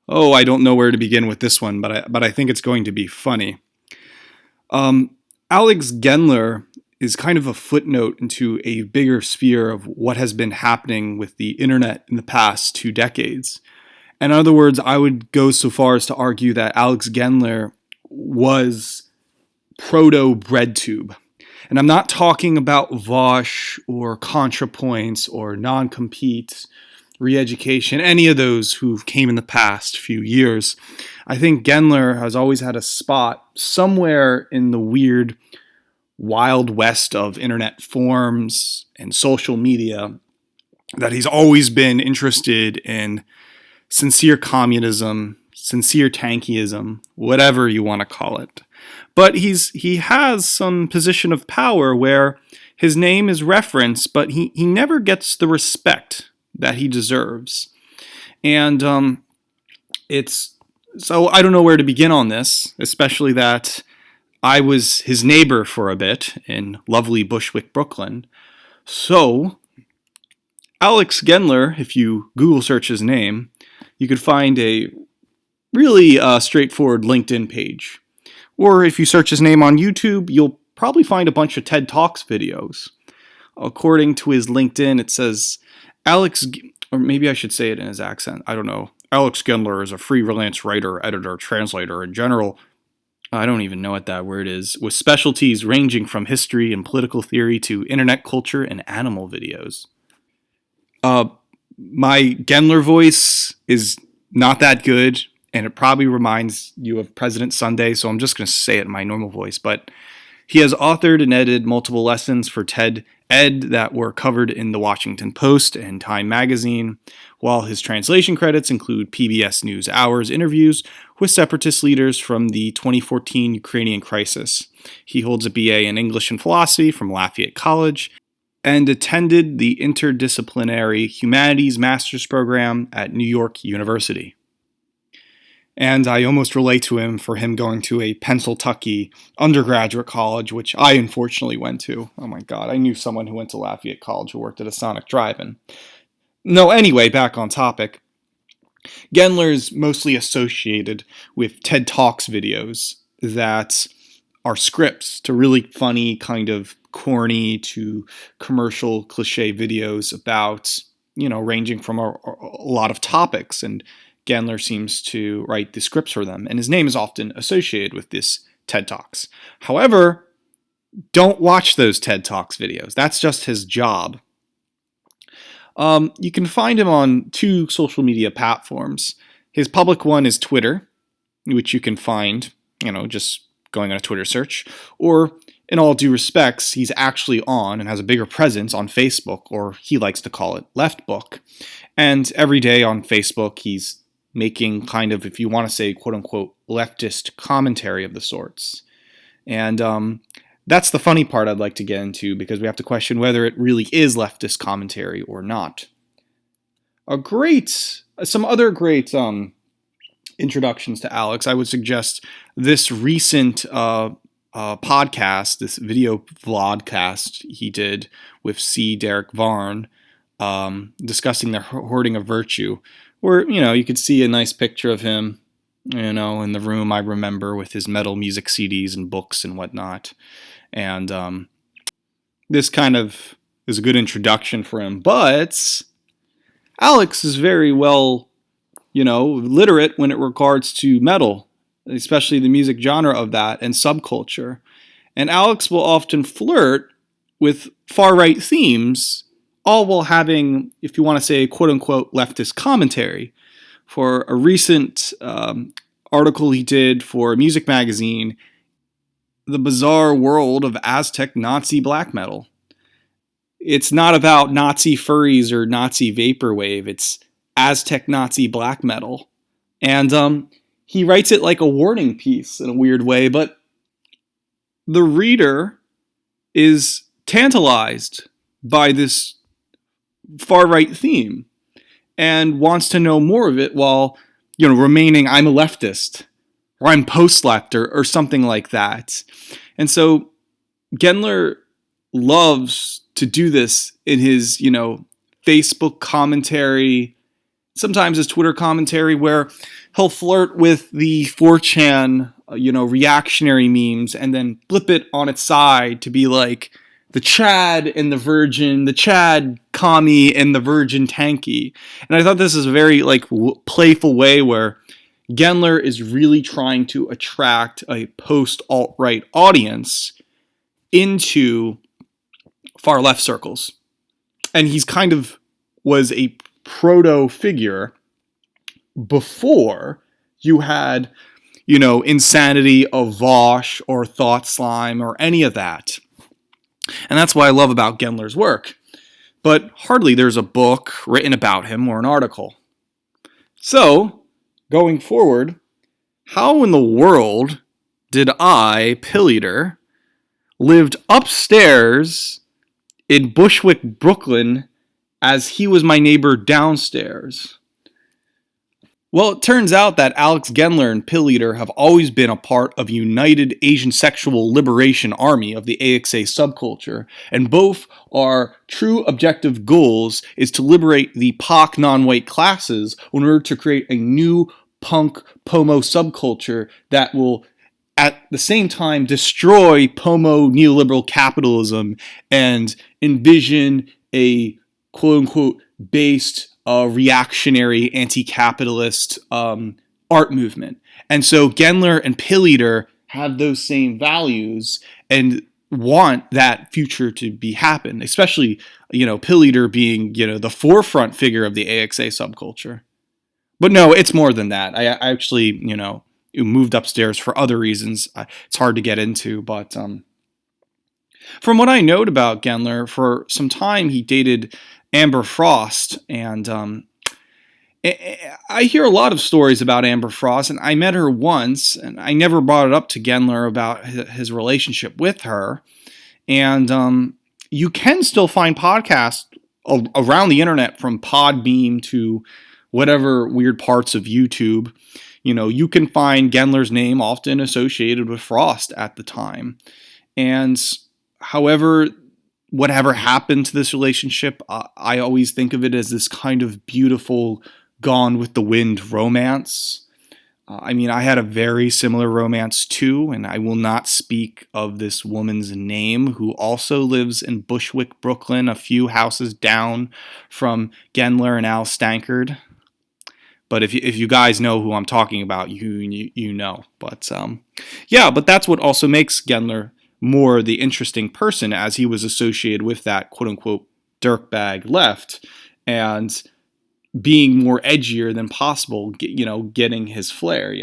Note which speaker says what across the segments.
Speaker 1: Oh, I don't know where to begin with this one, but I think it's going to be funny. Um, Alex Gendler is kind of a footnote into a bigger sphere of what has been happening with the internet in the past 2 decades. In other words, I would go so far as to argue that Alex Gendler was proto BreadTube. And I'm not talking about Vosh or ContraPoints or non-compete, re-education, any of those who came in the past few years. I think Gendler has always had a spot somewhere in the weird wild west of internet forums and social media, that he's always been interested in sincere communism, sincere tankyism, whatever you want to call it. But he has some position of power where his name is referenced, but he never gets the respect that he deserves. And it's so I don't know where to begin on this, especially that I was his neighbor for a bit in lovely Bushwick, Brooklyn. So Alex Gendler, if you Google search his name, you could find a really straightforward LinkedIn page. Or if you search his name on YouTube, you'll probably find a bunch of TED Talks videos. According to his LinkedIn, it says Alex, or maybe I should say it in his accent, I don't know. Alex Gendler is a freelance writer, editor, translator, in general. I don't even know what that word is, with specialties ranging from history and political theory to internet culture and animal videos. Uh, my Gendler voice is not that good, and it probably reminds you of President Sunday, so I'm just going to say it in my normal voice. But he has authored and edited multiple lessons for TED Ed that were covered in the Washington Post and Time magazine, while his translation credits include PBS NewsHour's interviews with separatist leaders from the 2014 Ukrainian crisis. He holds a BA in English and Philosophy from Lafayette College and attended the Interdisciplinary Humanities Master's Program at New York University. And I almost relate to him for him going to a Pennsylvania undergraduate college, which I unfortunately went to. Oh my God, I knew someone who went to Lafayette College who worked at a Sonic drive-in. No, anyway, back on topic. Gendler is mostly associated with TED Talks videos that are scripts to really funny, kind of corny to commercial cliche videos about, ranging from a lot of topics, and Gendler seems to write the scripts for them, and his name is often associated with this TED Talks. However, don't watch those TED Talks videos. That's just his job. You can find him on 2 social media platforms. His public one is Twitter, which you can find, just going on a Twitter search. Or, in all due respects, he's actually on and has a bigger presence on Facebook, or he likes to call it Leftbook. And every day on Facebook, he's making kind of, if you want to say, quote-unquote, leftist commentary of the sorts. And that's the funny part I'd like to get into, because we have to question whether it really is leftist commentary or not. Some other great introductions to Alex, I would suggest this recent podcast, this video vlogcast he did with C. Derek Varn, discussing the hoarding of virtue, where, you could see a nice picture of him, in the room I remember with his metal music CDs and books and whatnot. And this kind of is a good introduction for him. But Alex is very well, literate when it regards to metal, especially the music genre of that and subculture. And Alex will often flirt with far-right themes, all while having, if you want to say, quote-unquote, leftist commentary. For a recent article he did for a music magazine, The Bizarre World of Aztec Nazi Black Metal. It's not about Nazi furries or Nazi vaporwave, it's Aztec Nazi black metal. And he writes it like a warning piece in a weird way, but the reader is tantalized by this far-right theme and wants to know more of it while, remaining, I'm a leftist, or I'm post-left, or something like that. And so Gendler loves to do this in his, Facebook commentary, sometimes his Twitter commentary where he'll flirt with the 4chan, reactionary memes and then flip it on its side to be like the Chad and the Virgin, the Chad commie and the Virgin tanky. And I thought this is a very playful way where Gendler is really trying to attract a post-alt-right audience into far left circles. And he's kind of was a proto figure before you had, Insanity of Vosh or Thought Slime or any of that. And that's what I love about Gendler's work. But hardly there's a book written about him or an article. So, going forward, how in the world did I, pilleater, lived upstairs in Bushwick, Brooklyn, as he was my neighbor downstairs? Well, it turns out that Alex Gendler and Pilleater have always been a part of United Asian Sexual Liberation Army of the AXA subculture, and both our true objective goals is to liberate the POC non-white classes in order to create a new punk pomo subculture that will at the same time destroy pomo neoliberal capitalism and envision a quote-unquote based reactionary anti-capitalist art movement. And so Gendler and Pilleater have those same values and want that future to be happen, especially, Pilleater being, the forefront figure of the AXA subculture. But no, it's more than that. I actually, moved upstairs for other reasons. It's hard to get into, but from what I know about Gendler, for some time he dated Amber Frost, and I hear a lot of stories about Amber Frost, and I met her once, and I never brought it up to Gendler about his relationship with her. And you can still find podcasts around the internet, from Podbeam to whatever weird parts of YouTube. You can find Gendler's name often associated with Frost at the time. And however, whatever happened to this relationship, I always think of it as this kind of beautiful Gone with the Wind romance. I had a very similar romance too, and I will not speak of this woman's name, who also lives in Bushwick, Brooklyn, a few houses down from Gendler and Al Stankard. But if you guys know who I'm talking about, you know. But but that's what also makes Gendler more the interesting person, as he was associated with that quote-unquote dirtbag left and being more edgier than possible, getting his flair,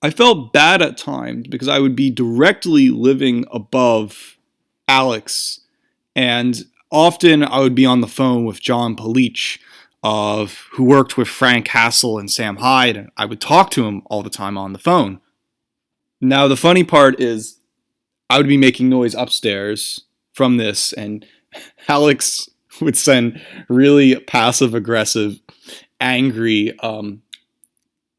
Speaker 1: I felt bad at times because I would be directly living above Alex, and often I would be on the phone with John Bleach, who worked with Frank Castle and Sam Hyde, and I would talk to him all the time on the phone. Now, the funny part is I would be making noise upstairs from this, and Alex would send really passive-aggressive, angry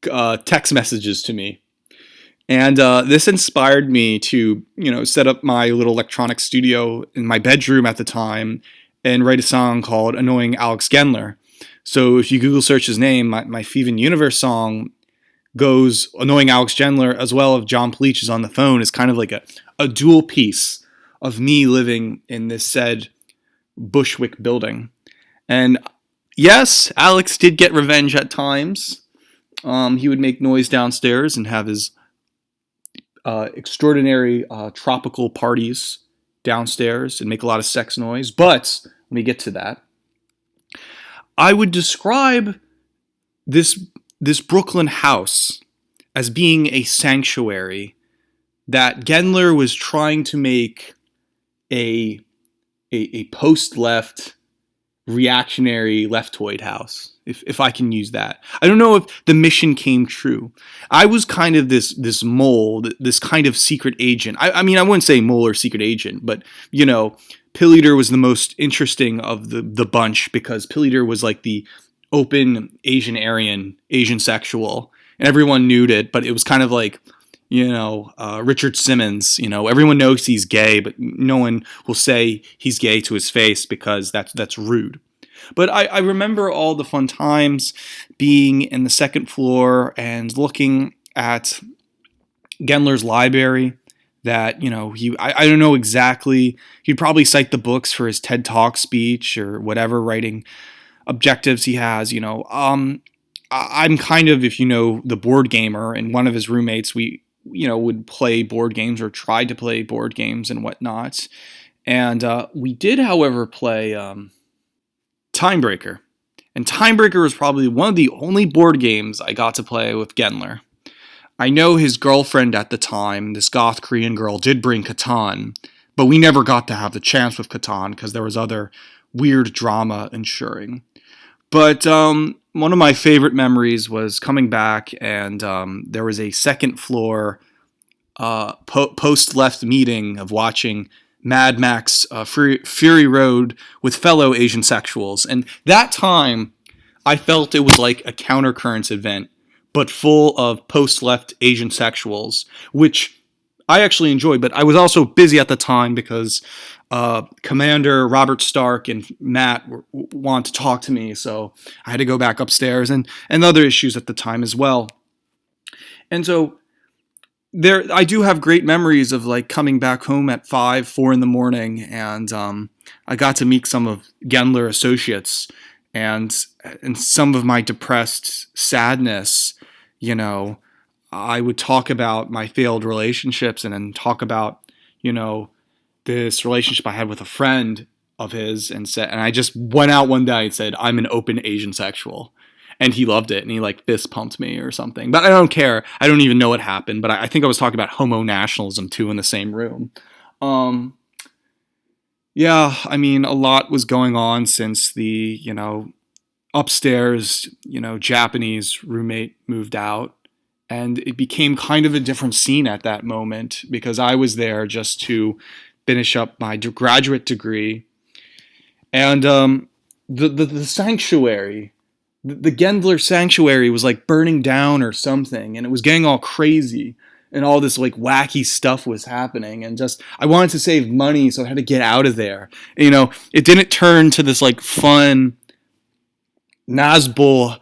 Speaker 1: text messages to me. And this inspired me to, set up my little electronic studio in my bedroom at the time and write a song called Annoying Alex Gendler. So if you Google search his name, my Feven Universe song goes Annoying Alex Gendler, as well as John Bleach is on the phone. Is kind of like a dual piece of me living in this said Bushwick building. And yes, Alex did get revenge at times. He would make noise downstairs and have his extraordinary tropical parties downstairs and make a lot of sex noise. But let me get to that. I would describe this Brooklyn house as being a sanctuary that Gendler was trying to make a post-left reactionary leftoid house, if I can use that. I don't know if the mission came true. I was kind of this mole, this kind of secret agent. I wouldn't say mole or secret agent, but Pilleater was the most interesting of the bunch, because Pilleater was like the open Asian Aryan, Asian sexual, and everyone knew it, but it was kind of like, Richard Simmons, everyone knows he's gay, but no one will say he's gay to his face because that's rude. But I remember all the fun times being in the second floor and looking at Gendler's library. That I don't know exactly. He'd probably cite the books for his TED Talk speech or whatever writing objectives he has. I'm kind of, if you know, the board gamer, and one of his roommates, we would play board games or tried to play board games and whatnot. And we did, however, play Timebreaker. And Timebreaker was probably one of the only board games I got to play with Gendler. I know his girlfriend at the time, this goth Korean girl, did bring Catan, but we never got to have the chance with Catan because there was other weird drama ensuing. But one of my favorite memories was coming back, and there was a second floor post-left meeting of watching Mad Max Fury Road with fellow Asian sexuals. And that time, I felt it was like a countercurrents event, but full of post-left Asian sexuals, which I actually enjoyed. But I was also busy at the time because Commander Robert Stark and Matt wanted to talk to me, so I had to go back upstairs, and other issues at the time as well. And so I do have great memories of like coming back home at 4 in the morning, and I got to meet some of Gendler associates, and some of my depressed sadness, I would talk about my failed relationships, and then talk about, this relationship I had with a friend of his, and I just went out one day and said, I'm an open Asian sexual. And he loved it, and he like fist pumped me or something. But I don't care. I don't even know what happened. But I think I was talking about homo nationalism too in the same room. Yeah, I mean, a lot was going on since the upstairs Japanese roommate moved out, and it became kind of a different scene at that moment because I was there just to finish up my graduate degree, and the sanctuary. The Gendler sanctuary was like burning down or something, and it was getting all crazy, and all this like wacky stuff was happening, and just I wanted to save money, so I had to get out of there. It didn't turn to this like fun Nazbol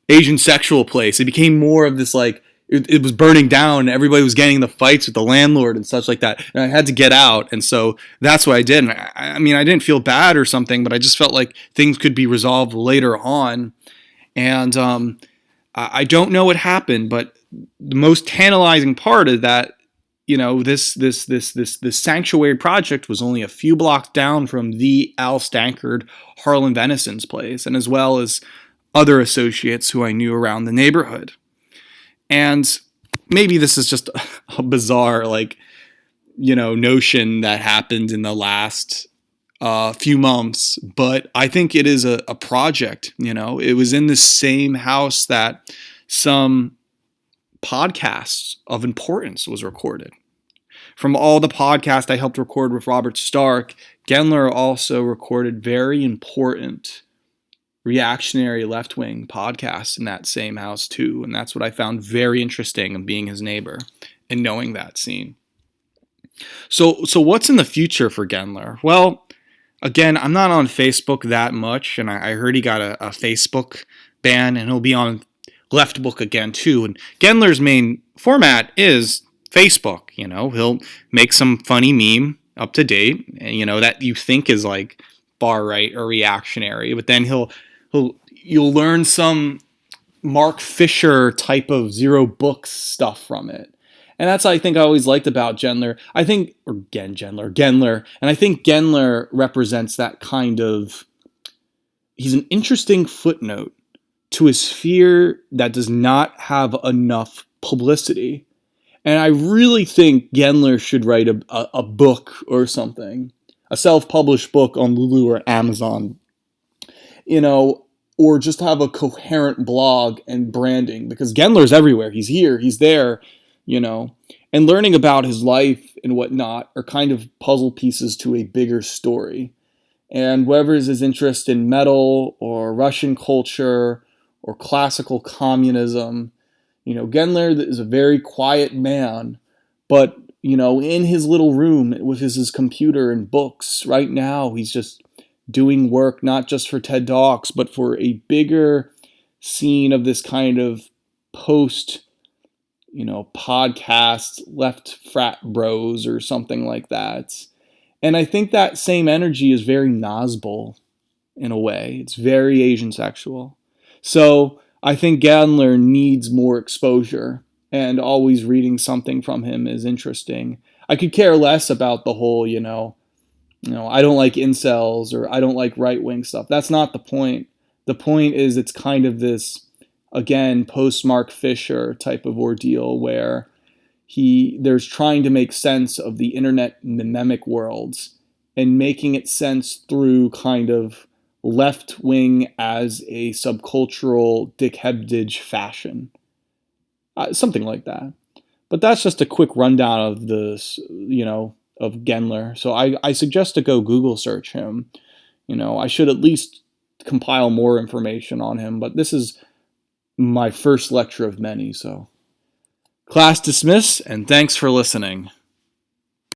Speaker 1: Asian sexual place. It became more of this like it was burning down, and everybody was getting in the fights with the landlord and such like that, and I had to get out, and so that's what I did. And I mean, I didn't feel bad or something, but I just felt like things could be resolved later on. And I don't know what happened, but the most tantalizing part is that this sanctuary project was only a few blocks down from the Al Stankard Harlan Venison's place, and as well as other associates who I knew around the neighborhood. And maybe this is just a bizarre notion that happened in the last few months, but I think it is a project. It was in the same house that some podcasts of importance was recorded. From all the podcasts I helped record with Robert Stark, Gendler also recorded very important reactionary left-wing podcasts in that same house too, and that's what I found very interesting of being his neighbor and knowing that scene. So what's in the future for Gendler? Well, again, I'm not on Facebook that much, and I heard he got a Facebook ban, and he'll be on Leftbook again too. And Gendler's main format is Facebook. He'll make some funny meme up to date, that you think is like far right or reactionary, but then you'll learn some Mark Fisher type of zero books stuff from it. And that's what I think I always liked about Gendler. Gendler. And I think Gendler represents that kind of, he's an interesting footnote to a sphere that does not have enough publicity. And I really think Gendler should write a book or something, a self-published book on Lulu or Amazon, or just have a coherent blog and branding, because Gendler's everywhere. He's here, he's there, and learning about his life and whatnot are kind of puzzle pieces to a bigger story. And whatever is his interest in metal or Russian culture or classical communism, Gendler is a very quiet man, but, in his little room with his computer and books right now, he's just doing work not just for TED Talks, but for a bigger scene of this kind of post, podcast left frat bros or something like that. And I think that same energy is very Nazbol in a way. It's very Asian sexual. So I think Gendler needs more exposure, and always reading something from him is interesting. I could care less about the whole, I don't like incels or I don't like right wing stuff. That's not the point. The point is it's kind of this, again, post Mark Fisher type of ordeal where there's trying to make sense of the internet mnemonic worlds and making it sense through kind of left wing as a subcultural Dick Hebdige fashion, something like that. But that's just a quick rundown of this, of Gendler. So I suggest to go Google search him. I should at least compile more information on him, but this is my first lecture of many. So class dismissed, and thanks for listening.